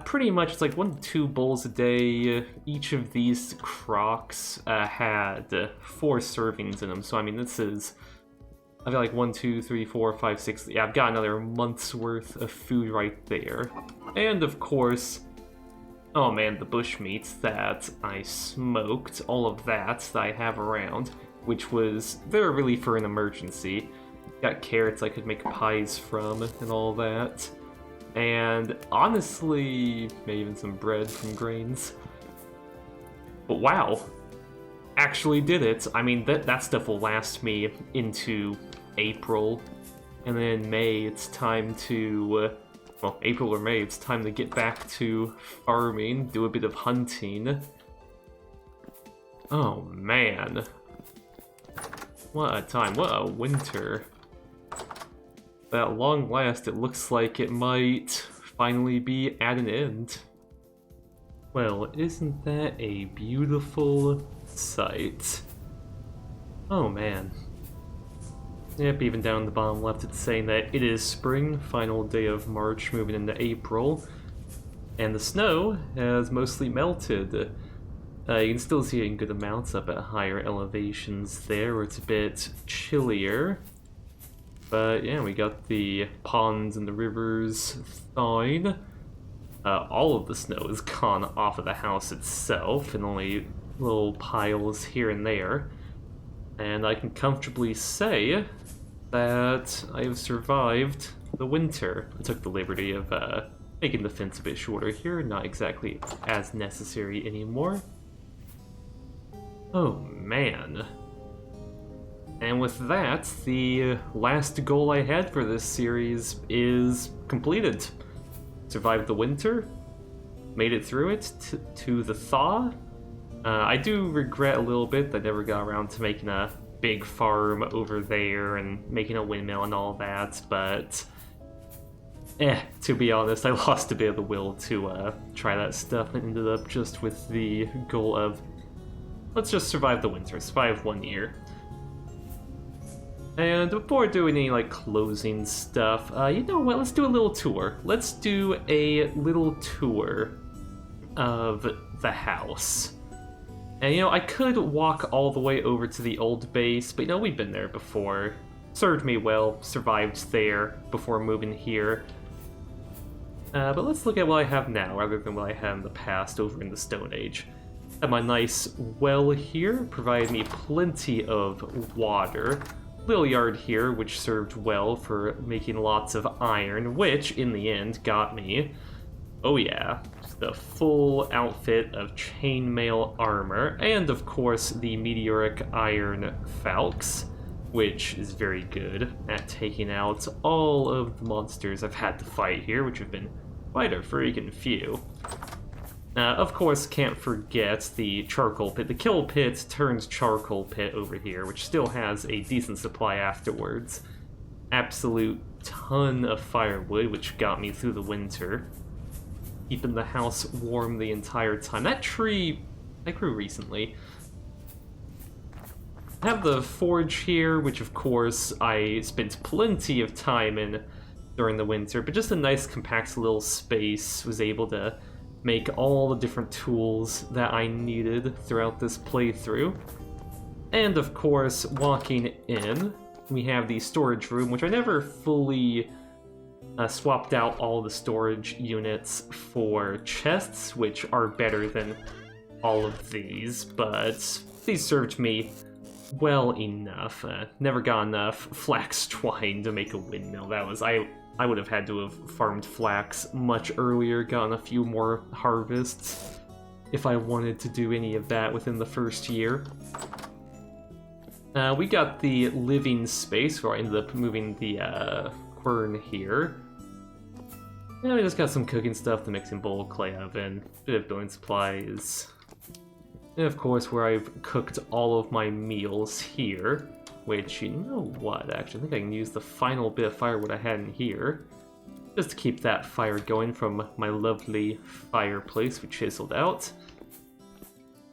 Speaker 1: Pretty much, it's like 1 to 2 bowls a day. Each of these crocks had 4 servings in them. So, I mean, this is... I've got like 1, 2, 3, 4, 5, 6... Yeah, I've got another month's worth of food right there. And, of course... Oh man, the bushmeats that I smoked. All of that I have around. Which was... They're really for an emergency. Got carrots I could make pies from and all that. And honestly, maybe even some bread from grains. But wow, actually did it. I mean, that stuff will last me into April. And then May, it's time to, well, April or May, it's time to get back to farming, do a bit of hunting. Oh man. What a time, what a winter. At long last, it looks like it might finally be at an end. Well, isn't that a beautiful sight? Oh man. Yep, even down the bottom left it's saying that it is spring, final day of March, moving into April. And the snow has mostly melted. You can still see it in good amounts up at higher elevations there, where it's a bit chillier. But yeah, we got the ponds and the rivers thawing. All of the snow is gone off of the house itself, and only little piles here and there. And I can comfortably say that I have survived the winter. I took the liberty of making the fence a bit shorter here, not exactly as necessary anymore. Oh man. And with that, the last goal I had for this series is completed. Survived the winter, made it through it to the thaw, I do regret a little bit that I never got around to making a big farm over there and making a windmill and all that, but to be honest, I lost a bit of the will to try that stuff and ended up just with the goal of, let's just survive the winter, survive 1 year. And before doing any like closing stuff, you know what, let's do a little tour. Let's do a little tour of the house. And you know, I could walk all the way over to the old base, but you know, we've been there before. Served me well, survived there before moving here. But let's look at what I have now, rather than what I had in the past over in the Stone Age. I have my nice well here, provided me plenty of water. Little yard here, which served well for making lots of iron, which, in the end, got me, oh yeah, the full outfit of chainmail armor, and of course the meteoric iron falx, which is very good at taking out all of the monsters I've had to fight here, which have been quite a freaking few. Of course, can't forget the charcoal pit. The kill pit turns charcoal pit over here, which still has a decent supply afterwards. Absolute ton of firewood, which got me through the winter. Keeping the house warm the entire time. That tree, I grew recently. I have the forge here, which of course I spent plenty of time in during the winter, but just a nice compact little space. Was able to make all the different tools that I needed throughout this playthrough. And of course, walking in, we have the storage room, which I never fully swapped out all the storage units for chests, which are better than all of these, but these served me well enough. Never got enough flax twine to make a windmill. That was, I would have had to have farmed flax much earlier, gotten a few more harvests, if I wanted to do any of that within the first year. We got the living space, where I ended up moving the quern here. And we just got some cooking stuff, the mixing bowl, clay oven, bit of building supplies. And of course, where I've cooked all of my meals here. Which, you know what, actually, I think I can use the final bit of firewood I had in here, just to keep that fire going from my lovely fireplace we chiseled out.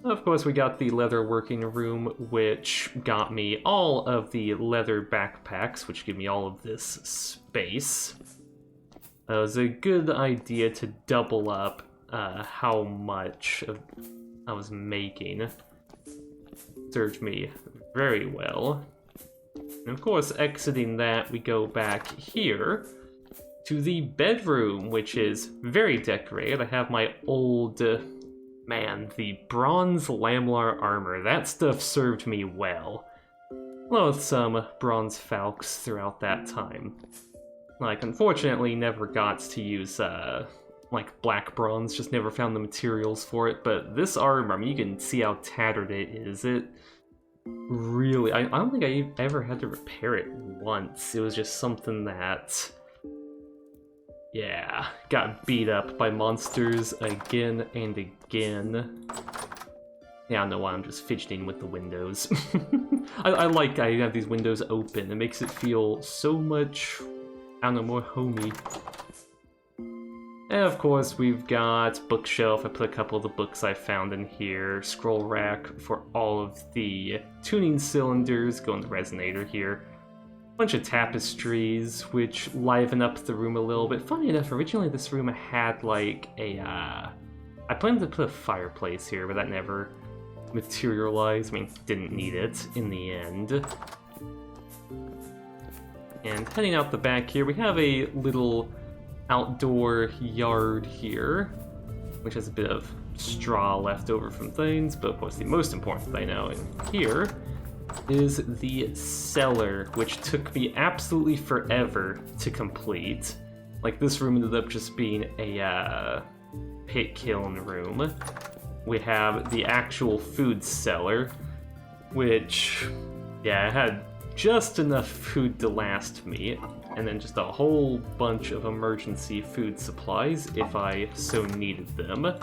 Speaker 1: Of course, we got the leather working room, which got me all of the leather backpacks, which give me all of this space. It was a good idea to double up how much I was making. Served me very well. And of course, exiting that, we go back here to the bedroom, which is very decorated. I have my old, man, the bronze lamlar armor. That stuff served me well. Along with some bronze falx throughout that time. Like, unfortunately, never got to use, like, black bronze, just never found the materials for it, but this armor, I mean, you can see how tattered it is. It really, I don't think I ever had to repair it once. It was just something that, yeah, got beat up by monsters again and again. Yeah, I don't know why I'm just fidgeting with the windows. I have these windows open. It makes it feel so much, I don't know, more homey. And of course, we've got bookshelf. I put a couple of the books I found in here. Scroll rack for all of the tuning cylinders. Go in the resonator here. Bunch of tapestries, which liven up the room a little bit. Funny enough, originally this room had like a, I planned to put a fireplace here, but that never materialized. I mean, didn't need it in the end. And heading out the back here, we have a little outdoor yard here, which has a bit of straw left over from things, but of course the most important thing now in here is the cellar, which took me absolutely forever to complete. Like, this room ended up just being a pit kiln room. We have the actual food cellar, which, yeah, had just enough food to last me, and then just a whole bunch of emergency food supplies if I so needed them.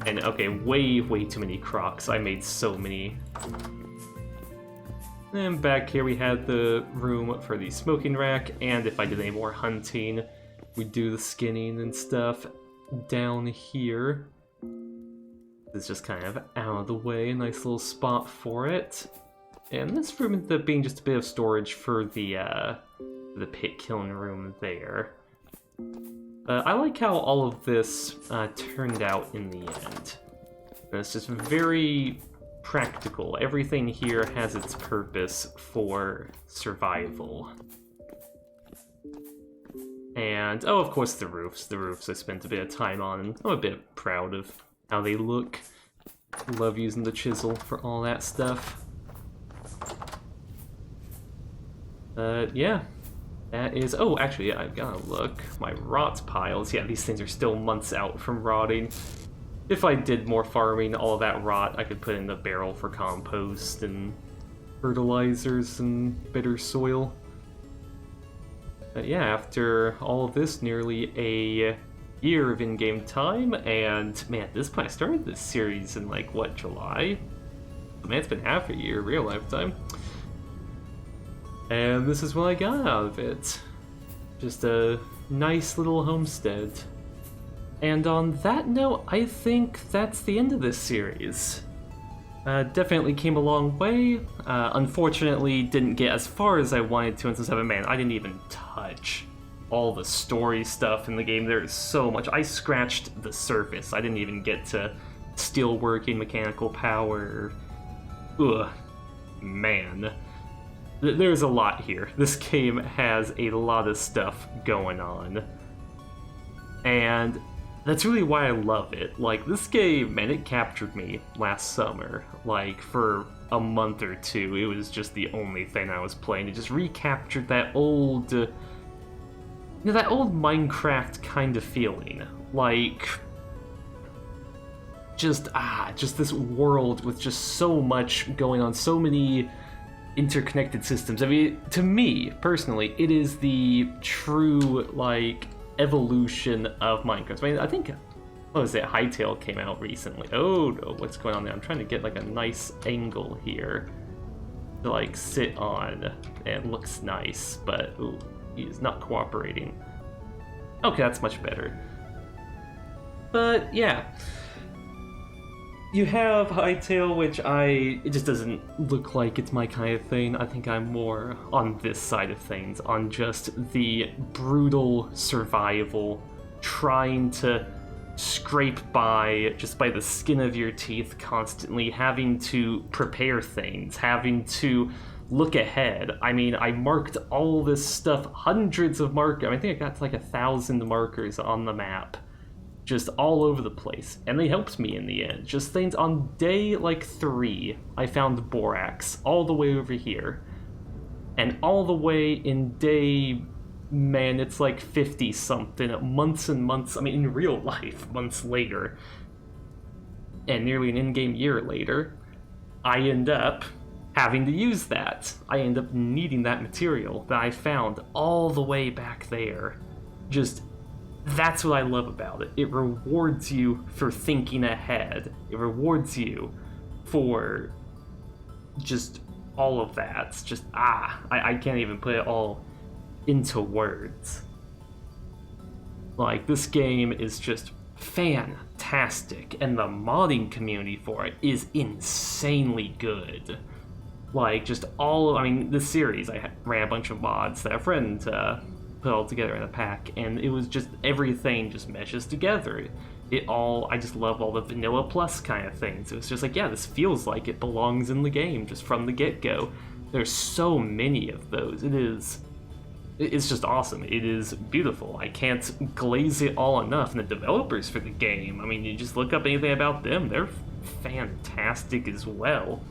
Speaker 1: And okay, way too many crocs. I made so many. And back here we had the room for the smoking rack, and if I did any more hunting, we'd do the skinning and stuff down here. This is just kind of out of the way, a nice little spot for it. And this room ended up being just a bit of storage for the pit killing room there. I like how all of this turned out in the end. It's just very practical. Everything here has its purpose for survival. And, oh, of course, the roofs. The roofs I spent a bit of time on, and I'm a bit proud of how they look. Love using the chisel for all that stuff. Yeah. That is... Oh, actually, yeah, I've gotta look. My rot piles. Yeah, these things are still months out from rotting. If I did more farming, all of that rot I could put in the barrel for compost and fertilizers and better soil. But yeah, after all of this, nearly a year of in-game time, and man, at this point I started this series in like, what, July? Man, it's been half a year, real lifetime. And this is what I got out of it. Just a nice little homestead. And on that note, I think that's the end of this series. Definitely came a long way. Unfortunately, didn't get as far as I wanted to in 7. Man, I didn't even touch all the story stuff in the game. There is so much. I scratched the surface. I didn't even get to steelworking, mechanical power. Ugh. Man. There's a lot here. This game has a lot of stuff going on. And that's really why I love it. Like, this game, man, it captured me last summer. Like, for a month or two, it was just the only thing I was playing. It just recaptured that old... that old Minecraft kind of feeling. Like... just this world with just so much going on, so many interconnected systems. I mean, to me, personally, it is the true, like, evolution of Minecraft. I mean, I think, what was it, Hytale came out recently. Oh no, what's going on there? I'm trying to get like a nice angle here to like sit on. It looks nice, but ooh, he is not cooperating. Okay, that's much better. But yeah, you have Hytale, which it just doesn't look like it's my kind of thing. I think I'm more on this side of things, on just the brutal survival, trying to scrape by just by the skin of your teeth constantly, having to prepare things, having to look ahead. I mean, I marked all this stuff, hundreds of markers. I think I got to like 1,000 markers on the map, just all over the place, and they helped me in the end. Just things on day like 3, I found borax all the way over here, and all the way in day, man, it's like 50 something, months and months. I mean, in real life, months later, and nearly an in-game year later, I end up having to use that. I end up needing that material that I found all the way back there. Just, that's what I love about it. It rewards you for thinking ahead. It rewards you for just all of that. It's just, I can't even put it all into words. Like, this game is just fantastic, and the modding community for it is insanely good. Like, just I mean, this series, I ran a bunch of mods that a friend put all together in a pack, and it was just, everything just meshes together. I just love all the vanilla plus kind of things. It was just like, yeah, this feels like it belongs in the game just from the get-go. There's so many of those. It's just awesome. It is beautiful. I can't glaze it all enough. And the developers for the game, I mean, you just look up anything about them, they're fantastic as well.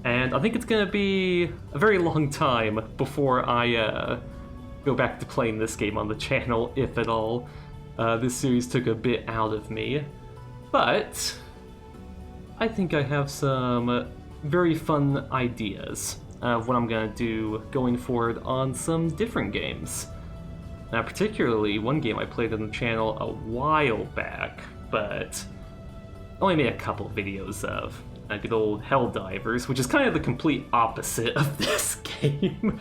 Speaker 1: And I think it's going to be a very long time before I go back to playing this game on the channel, if at all. This series took a bit out of me, but I think I have some very fun ideas of what I'm going to do going forward on some different games. Now, particularly one game I played on the channel a while back, but only made a couple videos of. Good old Helldivers, which is kind of the complete opposite of this game.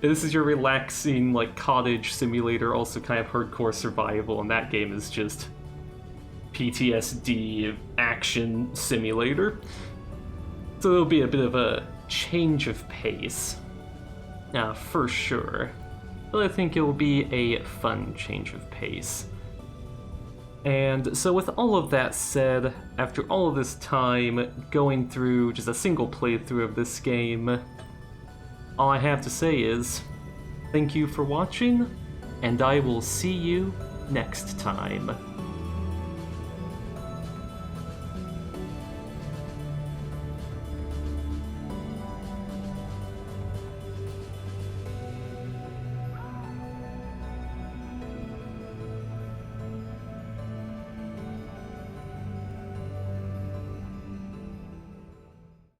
Speaker 1: This is your relaxing, like, cottage simulator, also kind of hardcore survival, and that game is just PTSD action simulator. So there'll be a bit of a change of pace, for sure. But I think it will be a fun change of pace. And so with all of that said, after all of this time going through just a single playthrough of this game, all I have to say is, thank you for watching, and I will see you next time.